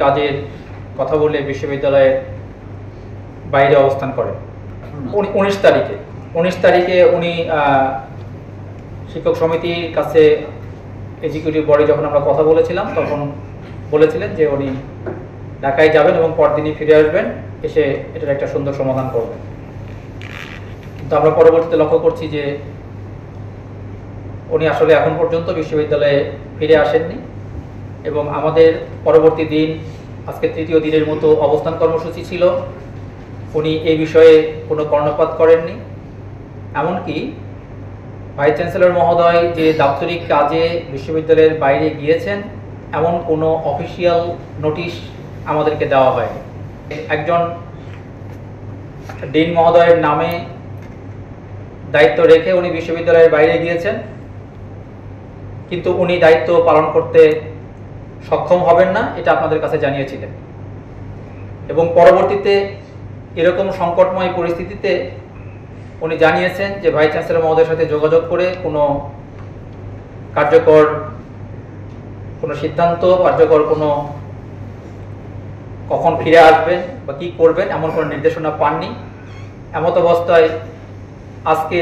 কাজের কথা বলে বিশ্ববিদ্যালয়ের বাইরে অবস্থান করেন। 19 তারিখে উনি শিক্ষক সমিতির কাছে এক্সিকিউটিভ বডি যখন আমরা কথা বলেছিলাম তখন বলেছিলেন যে উনি ঢাকায় যাবেন এবং পরদিনই ফিরে আসবেন, এসে এটার একটা সুন্দর সমাধান করবেন। কিন্তু আমরা পরবর্তীতে লক্ষ্য করছি যে উনি আসলে এখন পর্যন্ত বিশ্ববিদ্যালয়ে ফিরে আসেননি এবং আমাদের পরবর্তী দিন আজকে তৃতীয় দিনের মতো অবস্থান কর্মসূচি ছিল, উনি এই বিষয়ে কোনো কর্ণপাত করেননি। এমনকি ভাইস চ্যান্সেলর মহোদয় যে দাপ্তরিক কাজে বিশ্ববিদ্যালয়ের বাইরে গিয়েছেন এমন কোনো অফিসিয়াল নোটিশ আমাদেরকে দেওয়া হয়নি। একজন ডিন মহোদয়ের নামে দায়িত্ব রেখে উনি বিশ্ববিদ্যালয়ের বাইরে গিয়েছেন, কিন্তু উনি দায়িত্ব পালন করতে সক্ষম হবেন না, এটা আপনাদের কাছে জানিয়েছিলেন। এবং পরবর্তীতে এরকম সংকটময় পরিস্থিতিতে উনি জানিয়েছেন যে ভাইস চ্যান্সেলর মহোদয়ের সাথে যোগাযোগ করে কোনো কার্যকর কোনো সিদ্ধান্ত, কার্যকর কোনো কখন ফিরে আসবেন বা কী করবেন এমন কোনো নির্দেশনা পাননি। এমত অবস্থায় আজকে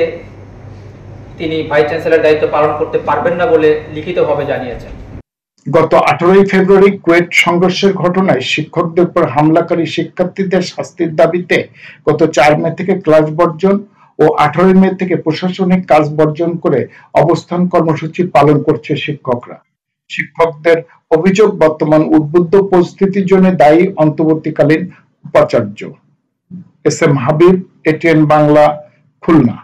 তিনি ভাইস চ্যান্সেলর দায়িত্ব পালন করতে পারবেন না বলে লিখিতভাবে জানিয়েছেন। গত 18 ফেব্রুয়ারি কুয়েট সংঘর্ষের ঘটনায় শিক্ষকদের উপর হামলাকারী শিক্ষার্থীদের শাস্তির দাবিতে গত 4 মে থেকে ক্লাস বর্জন ও 18 মে থেকে প্রশাসনিক কাজ বর্জন করে অবস্থান কর্মসূচি পালন করছে শিক্ষকরা। শিক্ষকদের অভিযোগ, বর্তমান উদ্বুদ্ধ পরিস্থিতির জন্য দায়ী অন্তর্বর্তীকালীন উপাচার্য। S M Habib, ATN Bangla, Khulna.